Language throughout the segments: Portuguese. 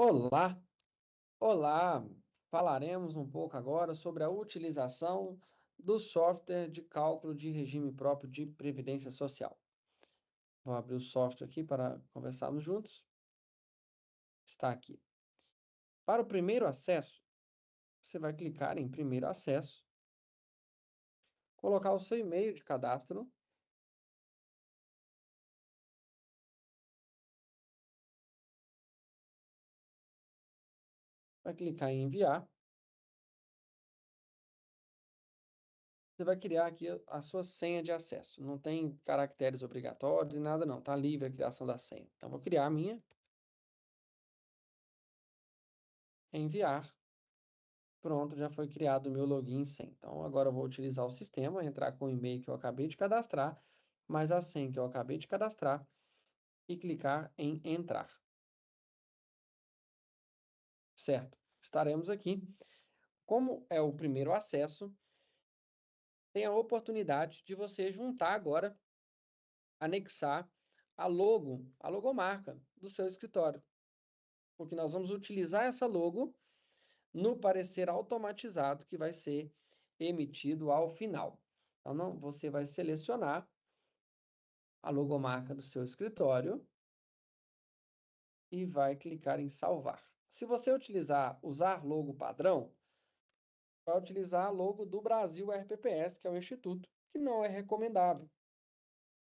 Olá, olá! Falaremos um pouco agora sobre a utilização do software de cálculo de regime próprio de previdência social. Vou abrir o software aqui para conversarmos juntos. Está aqui. Para o primeiro acesso, você vai clicar em primeiro acesso, colocar o seu e-mail de cadastro, vai clicar em enviar. Você vai criar aqui a sua senha de acesso. Não tem caracteres obrigatórios e nada não, tá livre a criação da senha. Então, vou criar a minha, enviar. Pronto, já foi criado o meu login e senha. Então, agora eu vou utilizar o sistema, entrar com o e-mail que eu acabei de cadastrar, mais a senha que eu acabei de cadastrar e clicar em entrar. Certo, estaremos aqui. Como é o primeiro acesso, tem a oportunidade de você juntar agora, anexar a logomarca do seu escritório. Porque nós vamos utilizar essa logo no parecer automatizado que vai ser emitido ao final. Então, você vai selecionar a logomarca do seu escritório e vai clicar em salvar. Se você usar logo padrão, vai utilizar a logo do Brasil RPPS, que é o Instituto, que não é recomendável,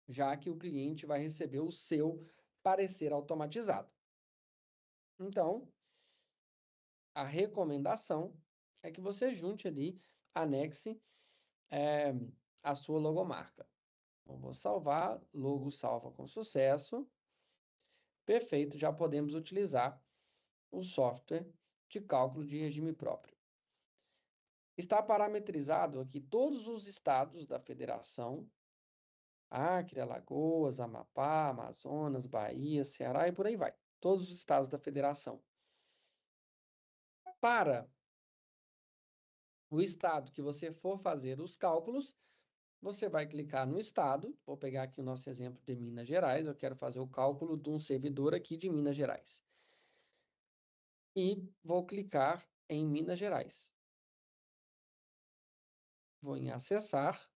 já que o cliente vai receber o seu parecer automatizado. Então, a recomendação é que você junte ali, anexe a sua logomarca. Então, vou salvar, logo salva com sucesso. Perfeito, já podemos utilizar o software de cálculo de regime próprio. Está parametrizado aqui todos os estados da federação: Acre, Alagoas, Amapá, Amazonas, Bahia, Ceará e por aí vai. Todos os estados da federação. Para o estado que você for fazer os cálculos, você vai clicar no estado. Vou pegar aqui o nosso exemplo de Minas Gerais. Eu quero fazer o cálculo de um servidor aqui de Minas Gerais. E vou clicar em Minas Gerais. Vou em acessar.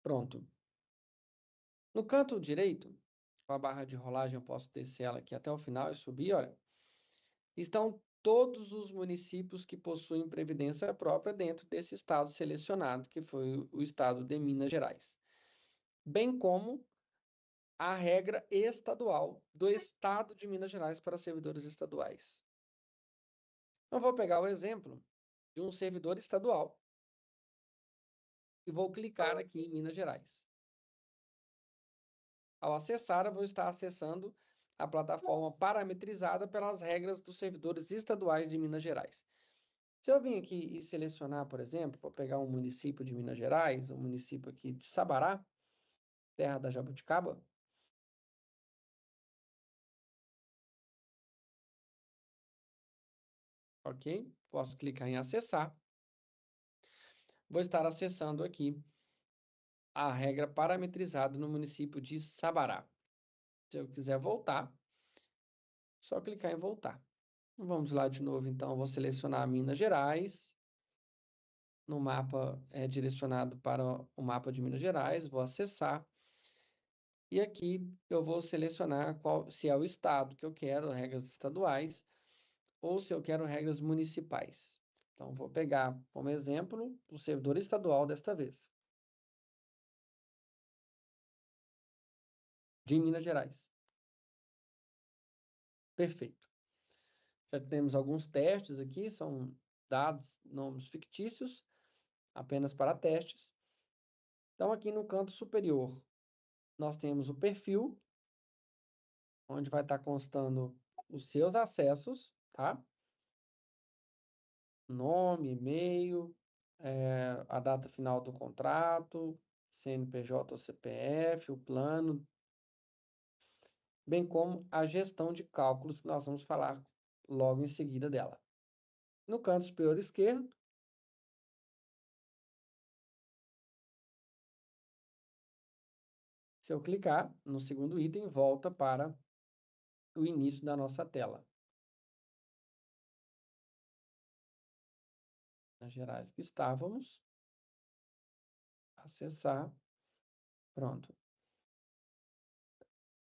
Pronto. No canto direito, com a barra de rolagem, eu posso descer ela aqui até o final e subir, olha. Estão todos os municípios que possuem previdência própria dentro desse estado selecionado, que foi o estado de Minas Gerais. Bem como a regra estadual do estado de Minas Gerais para servidores estaduais. Eu vou pegar o exemplo de um servidor estadual e vou clicar aqui em Minas Gerais. Ao acessar, eu vou estar acessando a plataforma parametrizada pelas regras dos servidores estaduais de Minas Gerais. Se eu vim aqui e selecionar, por exemplo, vou pegar um município de Minas Gerais, um município aqui de Sabará, terra da jabuticaba, ok? Posso clicar em acessar. Vou estar acessando aqui a regra parametrizada no município de Sabará. Se eu quiser voltar, só clicar em voltar. Vamos lá de novo, então, vou selecionar Minas Gerais. No mapa é direcionado para o mapa de Minas Gerais, vou acessar. E aqui eu vou selecionar se é o estado que eu quero, regras estaduais, ou se eu quero regras municipais. Então, vou pegar como exemplo o servidor estadual desta vez, de Minas Gerais. Perfeito. Já temos alguns testes aqui, são dados, nomes fictícios, apenas para testes. Então, aqui no canto superior, nós temos o perfil, onde vai estar constando os seus acessos, tá? Nome, e-mail, a data final do contrato, CNPJ ou CPF, o plano, bem como a gestão de cálculos, que nós vamos falar logo em seguida dela. No canto superior esquerdo, Se eu clicar no segundo item, volta para o início da nossa tela. Minas Gerais que estávamos. Acessar. Pronto.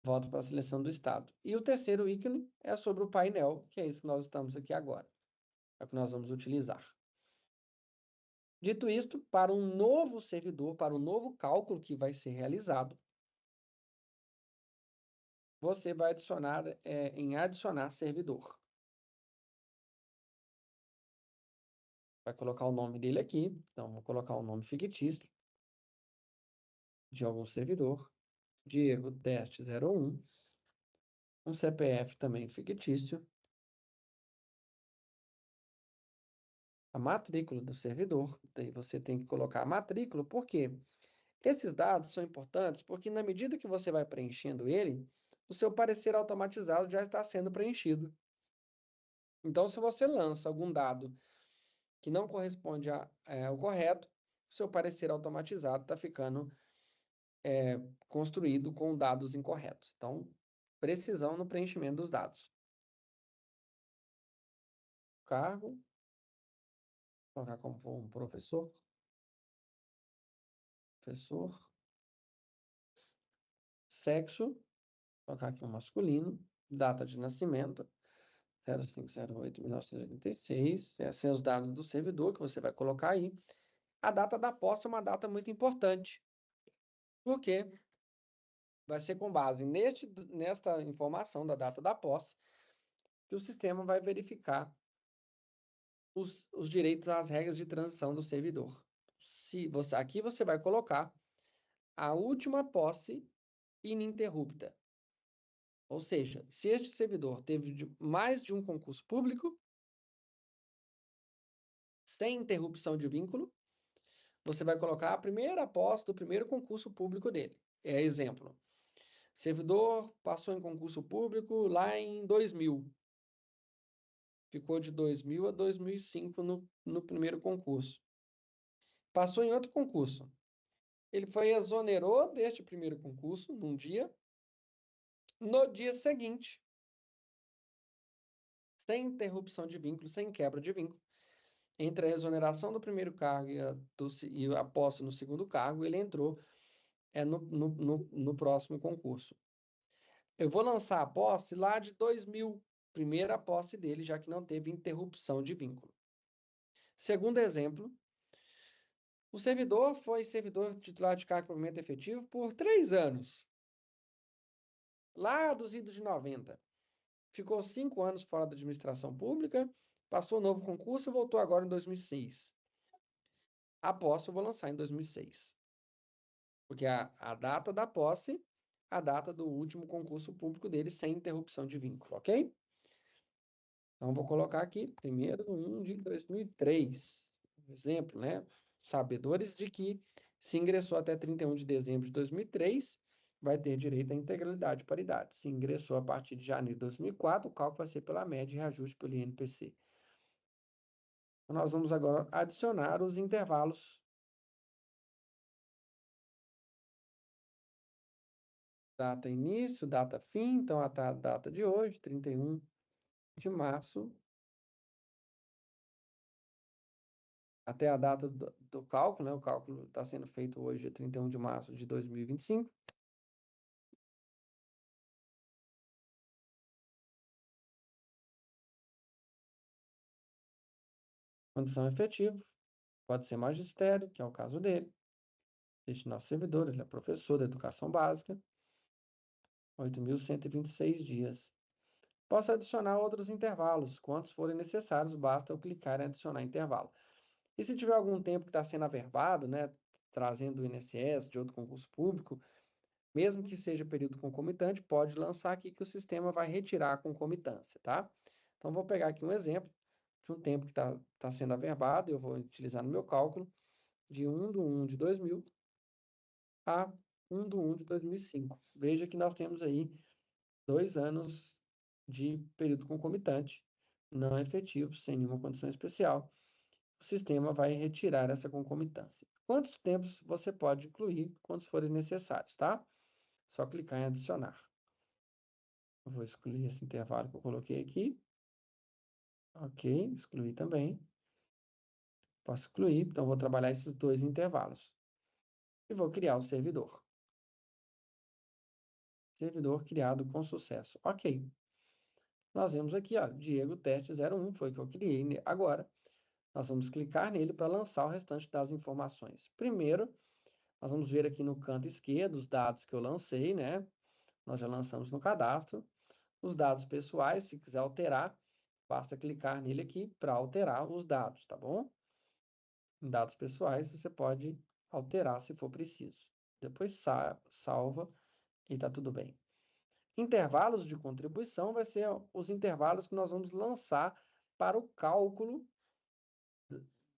Volto para a seleção do estado. E o terceiro ícone é sobre o painel, que é isso que nós estamos aqui agora. É o que nós vamos utilizar. Dito isto, para um novo servidor, para um novo cálculo que vai ser realizado, você vai adicionar em adicionar servidor. Vai colocar o nome dele aqui. Então, vou colocar um nome fictício de algum servidor. Diego Teste 01. Um CPF também fictício. A matrícula do servidor. Daí você tem que colocar a matrícula, por quê? Esses dados são importantes porque, na medida que você vai preenchendo ele, o seu parecer automatizado já está sendo preenchido. Então, se você lança algum dado que não corresponde ao correto, o seu parecer automatizado está ficando construído com dados incorretos. Então, precisão no preenchimento dos dados. Cargo, colocar como um professor. Professor. Sexo, colocar aqui um masculino. Data de nascimento, 0508-1986. Esses são os dados do servidor que você vai colocar aí. A data da posse é uma data muito importante, porque vai ser com base nesta informação da data da posse que o sistema vai verificar os direitos às regras de transição do servidor. Aqui você vai colocar a última posse ininterrupta. Ou seja, se este servidor teve mais de um concurso público, sem interrupção de vínculo, você vai colocar a primeira posse do primeiro concurso público dele. Exemplo, servidor passou em concurso público lá em 2000. Ficou de 2000 a 2005 no primeiro concurso. Passou em outro concurso. Ele exonerou deste primeiro concurso num dia. No dia seguinte, sem interrupção de vínculo, sem quebra de vínculo, entre a exoneração do primeiro cargo e a posse no segundo cargo, ele entrou no próximo concurso. Eu vou lançar a posse lá de 2000, primeira posse dele, já que não teve interrupção de vínculo. Segundo exemplo, o servidor foi servidor titular de cargo de provimento efetivo por 3 anos, lá dos idos de 90. Ficou 5 anos fora da administração pública, passou novo concurso e voltou agora em 2006. A posse eu vou lançar em 2006. Porque a data da posse, a data do último concurso público dele, sem interrupção de vínculo, ok? Então, vou colocar aqui, 1º de 2003. Exemplo, né? Sabedores de que, se ingressou até 31 de dezembro de 2003, vai ter direito à integralidade e paridade. Se ingressou a partir de janeiro de 2004, o cálculo vai ser pela média e reajuste pelo INPC. Então, nós vamos agora adicionar os intervalos. Data início, data fim, então a data de hoje, 31 de março, até a data do cálculo, né? O cálculo está sendo feito hoje, dia 31 de março de 2025. Condição efetiva, pode ser magistério, que é o caso dele. Este nosso servidor, ele é professor da educação básica, 8.126 dias. Posso adicionar outros intervalos, quantos forem necessários, basta eu clicar em adicionar intervalo. E se tiver algum tempo que está sendo averbado, né, trazendo do INSS, de outro concurso público, mesmo que seja período concomitante, pode lançar aqui que o sistema vai retirar a concomitância, tá? Então, vou pegar aqui um exemplo de um tempo que está sendo averbado, eu vou utilizar no meu cálculo, de 1/1 de 2000 a 1/1 de 2005. Veja que nós temos aí 2 anos de período concomitante, não efetivo, sem nenhuma condição especial. O sistema vai retirar essa concomitância. Quantos tempos você pode incluir, quantos forem necessários, tá? Só clicar em adicionar. Eu vou excluir esse intervalo que eu coloquei aqui. Ok, excluir também. Posso excluir, então vou trabalhar esses dois intervalos. E vou criar o servidor. Servidor criado com sucesso. Ok. Nós vemos aqui, ó, Diego teste 01, foi o que eu criei agora. Nós vamos clicar nele para lançar o restante das informações. Primeiro, nós vamos ver aqui no canto esquerdo os dados que eu lancei, né? Nós já lançamos no cadastro. Os dados pessoais, se quiser alterar, basta clicar nele aqui para alterar os dados, tá bom? Em dados pessoais, você pode alterar se for preciso. Depois salva e tá tudo bem. Intervalos de contribuição vai ser os intervalos que nós vamos lançar para o cálculo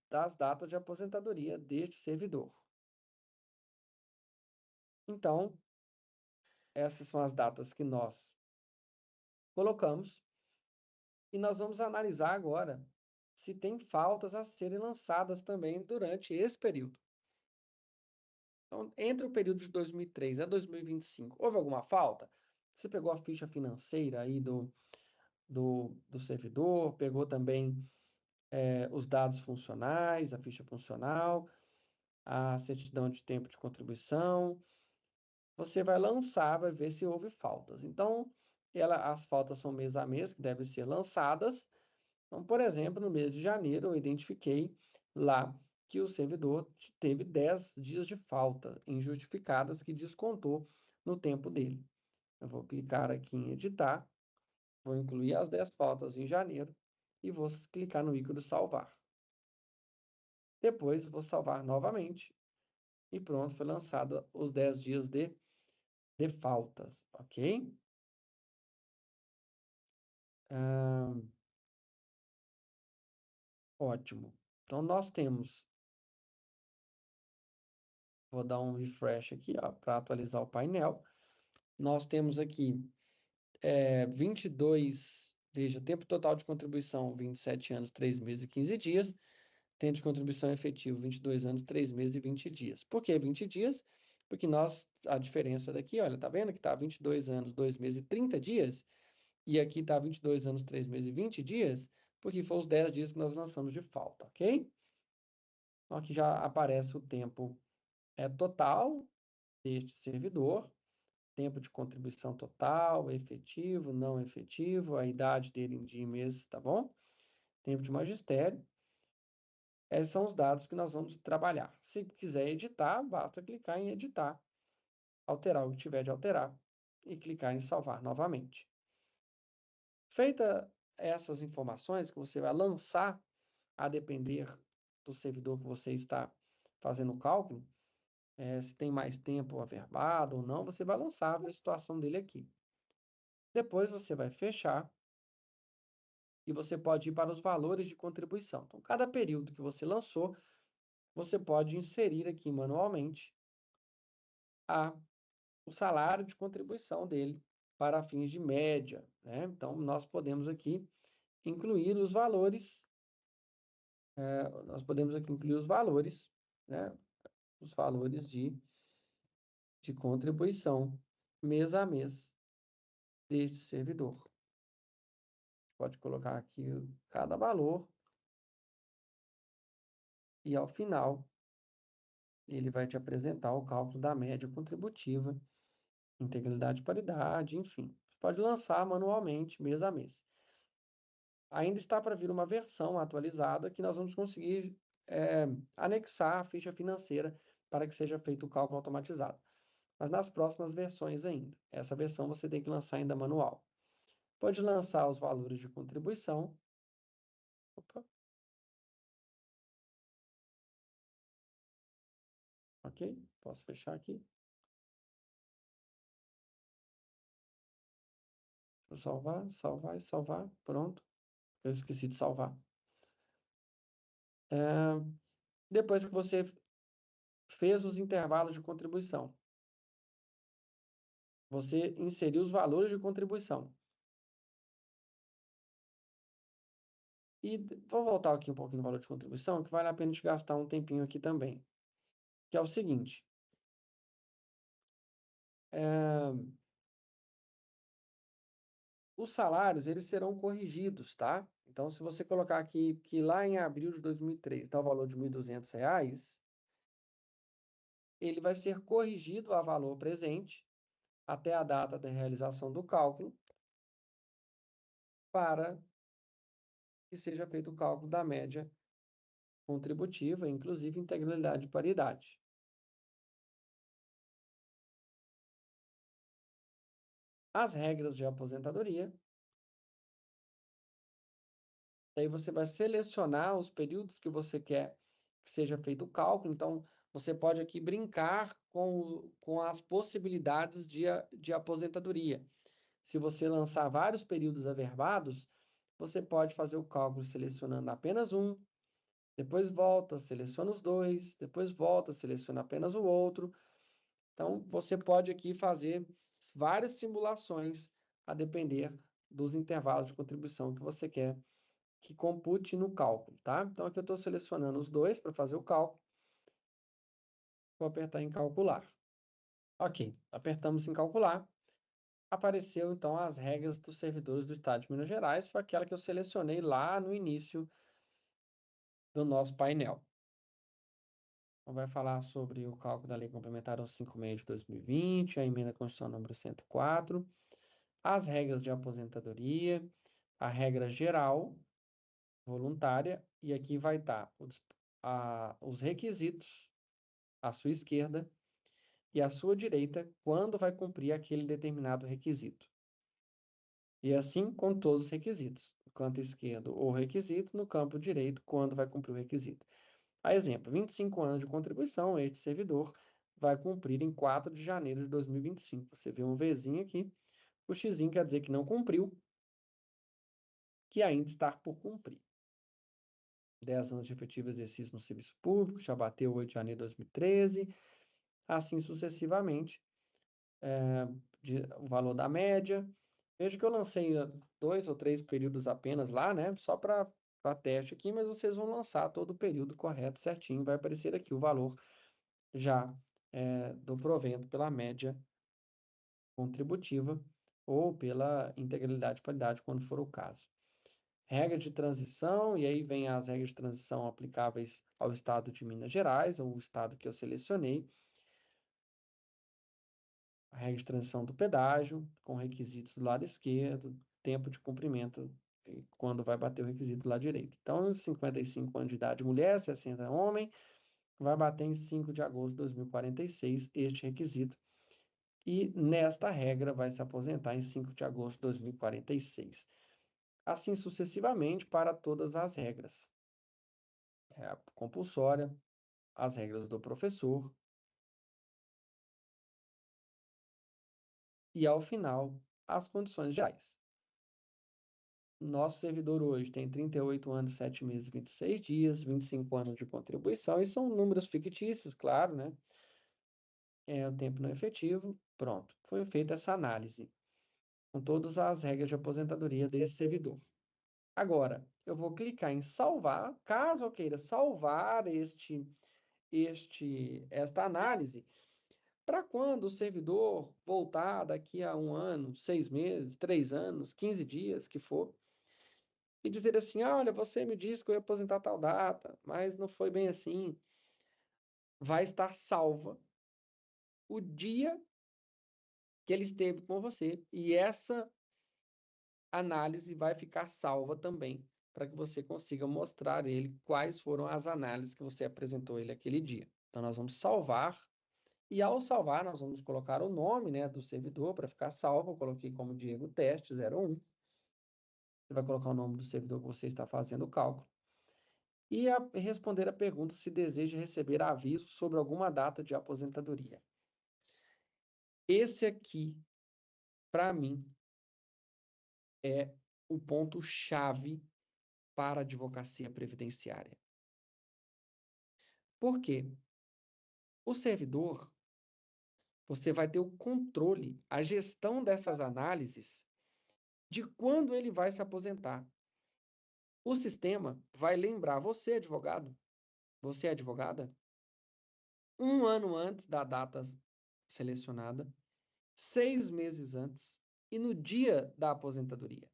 das datas de aposentadoria deste servidor. Então, essas são as datas que nós colocamos e nós vamos analisar agora se tem faltas a serem lançadas também durante esse período. Então, entre o período de 2003 a 2025, houve alguma falta? Você pegou a ficha financeira aí do servidor, pegou também os dados funcionais, a ficha funcional, a certidão de tempo de contribuição. Você vai lançar, vai ver se houve faltas. Então, as faltas são mês a mês, que devem ser lançadas. Então, por exemplo, no mês de janeiro, eu identifiquei lá que o servidor teve 10 dias de falta injustificadas que descontou no tempo dele. Eu vou clicar aqui em editar, vou incluir as 10 faltas em janeiro e vou clicar no ícone salvar. Depois, vou salvar novamente e pronto, foi lançado os 10 dias de faltas, ok? Ótimo. Então, nós temos, vou dar um refresh aqui, para atualizar o painel. Nós temos aqui 22, veja, tempo total de contribuição, 27 anos, 3 meses e 15 dias. Tempo de contribuição efetivo, 22 anos, 3 meses e 20 dias. Por que 20 dias? Porque a diferença daqui, olha, tá vendo que tá 22 anos, 2 meses e 30 dias? E aqui tá 22 anos, 3 meses e 20 dias, porque foram os 10 dias que nós lançamos de falta, ok? Então, aqui já aparece o tempo total deste servidor, tempo de contribuição total, efetivo, não efetivo, a idade dele em dia e mês, tá bom? Tempo de magistério. Esses são os dados que nós vamos trabalhar. Se quiser editar, basta clicar em editar, alterar o que tiver de alterar e clicar em salvar novamente. Feita essas informações que você vai lançar, a depender do servidor que você está fazendo o cálculo, se tem mais tempo averbado ou não, você vai lançar a situação dele aqui. Depois você vai fechar e você pode ir para os valores de contribuição. Então, cada período que você lançou, você pode inserir aqui manualmente o salário de contribuição dele para fins de média, né? Então, nós podemos aqui incluir os valores, né? Os valores de contribuição mês a mês deste servidor. Pode colocar aqui cada valor e ao final ele vai te apresentar o cálculo da média contributiva, integridade e paridade, enfim. Você pode lançar manualmente mês a mês. Ainda está para vir uma versão atualizada que nós vamos conseguir anexar a ficha financeira para que seja feito o cálculo automatizado. Mas nas próximas versões ainda. Essa versão você tem que lançar ainda manual. Pode lançar os valores de contribuição. Opa. Ok, posso fechar aqui. Vou salvar, salvar e salvar. Pronto. Eu esqueci de salvar. Depois que você fez os intervalos de contribuição, você inseriu os valores de contribuição. E vou voltar aqui um pouquinho no valor de contribuição, que vale a pena a gente gastar um tempinho aqui também. Que é o seguinte. os salários, eles serão corrigidos, tá? Então, se você colocar aqui que lá em abril de 2003 está o valor de R$ 1.200, ele vai ser corrigido a valor presente até a data da realização do cálculo para que seja feito o cálculo da média contributiva, inclusive integralidade e paridade. As regras de aposentadoria. Daí você vai selecionar os períodos que você quer que seja feito o cálculo. Então, você pode aqui brincar com as possibilidades de aposentadoria. Se você lançar vários períodos averbados, você pode fazer o cálculo selecionando apenas um, depois volta, seleciona os dois, depois volta, seleciona apenas o outro. Então, você pode aqui fazer várias simulações a depender dos intervalos de contribuição que você quer que compute no cálculo, tá? Então, aqui eu estou selecionando os dois para fazer o cálculo. Vou apertar em calcular. Ok, apertamos em calcular. Apareceu, então, as regras dos servidores do Estado de Minas Gerais. Foi aquela que eu selecionei lá no início do nosso painel. Então, vai falar sobre o cálculo da Lei Complementar 156 de 2020, a emenda constitucional número 104, as regras de aposentadoria, a regra geral, voluntária, e aqui vai estar os requisitos à sua esquerda e à sua direita quando vai cumprir aquele determinado requisito. E assim com todos os requisitos. No canto esquerdo, o requisito, no campo direito, quando vai cumprir o requisito. A exemplo, 25 anos de contribuição, este servidor vai cumprir em 4 de janeiro de 2025. Você vê um Vzinho aqui, o Xzinho quer dizer que não cumpriu, que ainda está por cumprir. 10 anos de efetivo exercício no serviço público, já bateu 8 de janeiro de 2013, assim sucessivamente, o valor da média. Veja que eu lancei 2 ou 3 períodos apenas lá, né? Só para teste aqui, mas vocês vão lançar todo o período correto, certinho. Vai aparecer aqui o valor já do provento pela média contributiva ou pela integralidade de paridade, quando for o caso. Regra de transição, e aí vem as regras de transição aplicáveis ao estado de Minas Gerais, ou o estado que eu selecionei. A regra de transição do pedágio, com requisitos do lado esquerdo, tempo de cumprimento, quando vai bater o requisito do lado direito. Então, 55 anos de idade mulher, 60 homem, vai bater em 5 de agosto de 2046 este requisito. E nesta regra vai se aposentar em 5 de agosto de 2046. Assim sucessivamente para todas as regras. A compulsória, as regras do professor, e ao final, as condições gerais. Nosso servidor hoje tem 38 anos, 7 meses, 26 dias, 25 anos de contribuição, e são números fictícios, claro, né? É o tempo não efetivo. Pronto, foi feita essa análise com todas as regras de aposentadoria desse servidor. Agora, eu vou clicar em salvar, caso eu queira salvar esta análise, para quando o servidor voltar daqui a 1 ano, 6 meses, 3 anos, 15 dias, que for, e dizer assim, olha, você me disse que eu ia aposentar tal data, mas não foi bem assim. Vai estar salva o dia que ele esteve com você, e essa análise vai ficar salva também, para que você consiga mostrar ele quais foram as análises que você apresentou ele aquele dia. Então, nós vamos salvar, e ao salvar, nós vamos colocar o nome, né, do servidor para ficar salvo. Eu coloquei como Diego Teste 01. Você vai colocar o nome do servidor que você está fazendo o cálculo. E responder a pergunta se deseja receber aviso sobre alguma data de aposentadoria. Esse aqui, para mim, é o ponto-chave para a advocacia previdenciária. Por quê? O servidor, você vai ter o controle, a gestão dessas análises de quando ele vai se aposentar. O sistema vai lembrar você, advogado, você é advogada, 1 ano antes da data selecionada, 6 meses antes, e no dia da aposentadoria.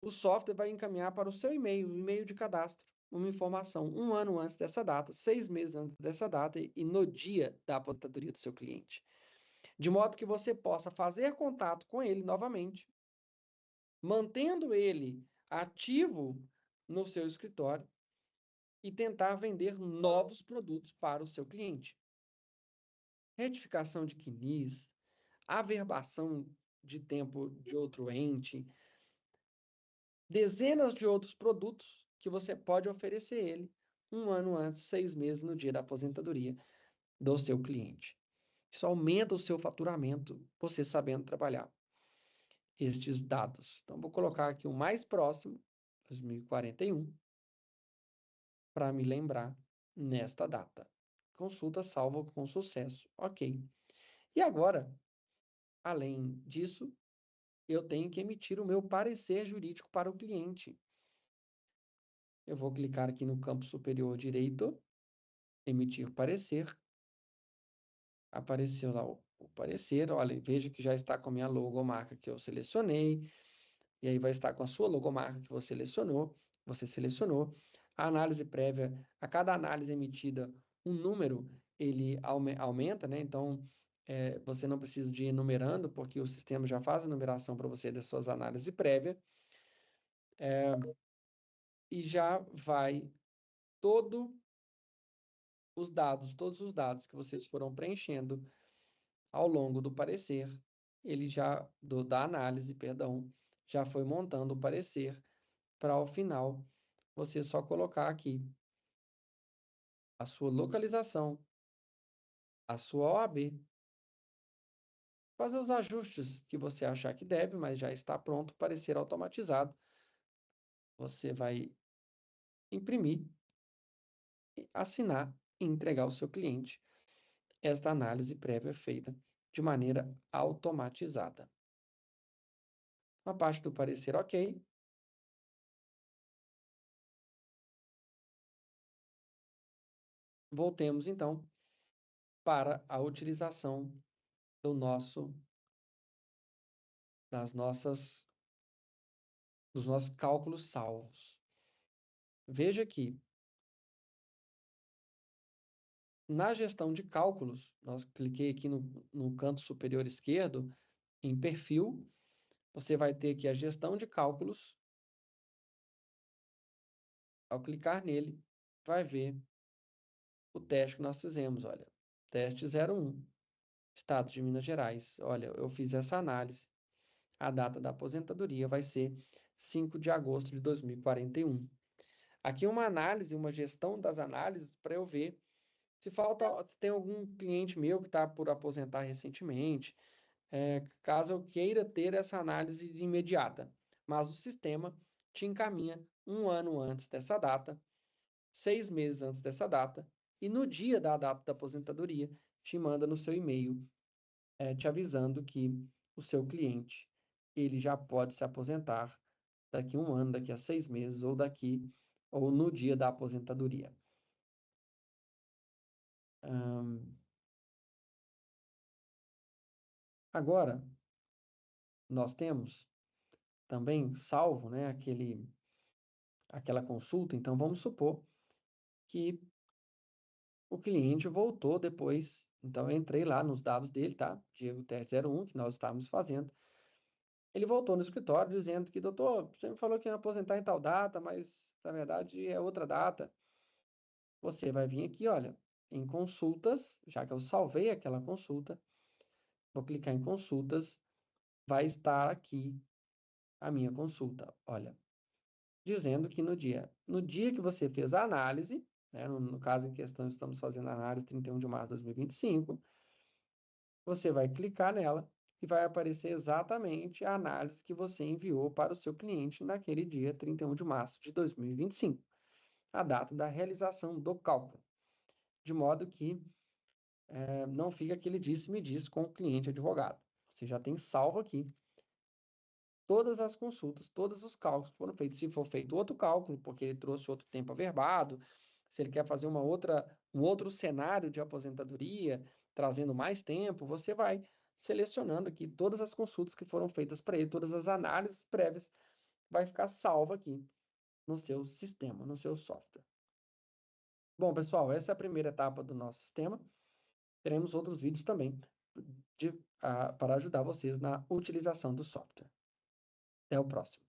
O software vai encaminhar para o seu e-mail, o e-mail de cadastro, uma informação 1 ano antes dessa data, 6 meses antes dessa data e no dia da aposentadoria do seu cliente. De modo que você possa fazer contato com ele novamente, mantendo ele ativo no seu escritório e tentar vender novos produtos para o seu cliente. Retificação de CNIS, averbação de tempo de outro ente, dezenas de outros produtos que você pode oferecer ele 1 ano antes, 6 meses no dia da aposentadoria do seu cliente. Isso aumenta o seu faturamento, você sabendo trabalhar estes dados. Então, vou colocar aqui o mais próximo, 2041, para me lembrar nesta data. Consulta salva com sucesso. Ok. E agora, além disso, eu tenho que emitir o meu parecer jurídico para o cliente. Eu vou clicar aqui no campo superior direito, emitir parecer. Apareceu lá o parecer. Olha, veja que já está com a minha logomarca que eu selecionei. E aí vai estar com a sua logomarca que você selecionou. A análise prévia, a cada análise emitida, um número, ele aumenta, né? Então, você não precisa de ir enumerando, porque o sistema já faz a numeração para você das suas análises prévias. E já vai todos os dados que vocês foram preenchendo ao longo do parecer, ele já, da análise, perdão, já foi montando o parecer para ao final você só colocar aqui a sua localização, a sua OAB, fazer os ajustes que você achar que deve, mas já está pronto o parecer automatizado. Você vai imprimir, assinar e entregar ao seu cliente esta análise prévia feita de maneira automatizada. A parte do parecer ok. Voltemos então para a utilização dos nossos cálculos salvos. Veja que na gestão de cálculos, nós cliquei aqui no canto superior esquerdo, em perfil, você vai ter aqui a gestão de cálculos. Ao clicar nele, vai ver o teste que nós fizemos, olha, teste 01, Estado de Minas Gerais. Olha, eu fiz essa análise. A data da aposentadoria vai ser 5 de agosto de 2041. Aqui uma análise, uma gestão das análises para eu ver se tem algum cliente meu que está por aposentar recentemente, caso eu queira ter essa análise imediata. Mas o sistema te encaminha 1 ano antes dessa data, 6 meses antes dessa data, e no dia da data da aposentadoria, te manda no seu e-mail, te avisando que o seu cliente ele já pode se aposentar daqui a 1 ano, daqui a 6 meses, ou no dia da aposentadoria. Agora, nós temos também salvo, né, aquela consulta. Então, vamos supor que o cliente voltou depois. Então, eu entrei lá nos dados dele, tá? Diego Teste 01, que nós estávamos fazendo. Ele voltou no escritório dizendo que, doutor, você me falou que ia aposentar em tal data, mas na verdade é outra data. Você vai vir aqui, olha, em consultas, já que eu salvei aquela consulta, vou clicar em consultas, vai estar aqui a minha consulta. Olha, dizendo que no dia que você fez a análise, né, no caso em questão, estamos fazendo a análise 31 de março de 2025, você vai clicar nela e vai aparecer exatamente a análise que você enviou para o seu cliente naquele dia 31 de março de 2025, a data da realização do cálculo, de modo que não fica aquele disse-me-disse com o cliente advogado. Você já tem salvo aqui todas as consultas, todos os cálculos que foram feitos. Se for feito outro cálculo, porque ele trouxe outro tempo averbado, se ele quer fazer um outro cenário de aposentadoria, trazendo mais tempo, você vai selecionando aqui todas as consultas que foram feitas para ele, todas as análises prévias, vai ficar salvo aqui no seu sistema, no seu software. Bom, pessoal, essa é a primeira etapa do nosso sistema. Teremos outros vídeos também para ajudar vocês na utilização do software. Até o próximo.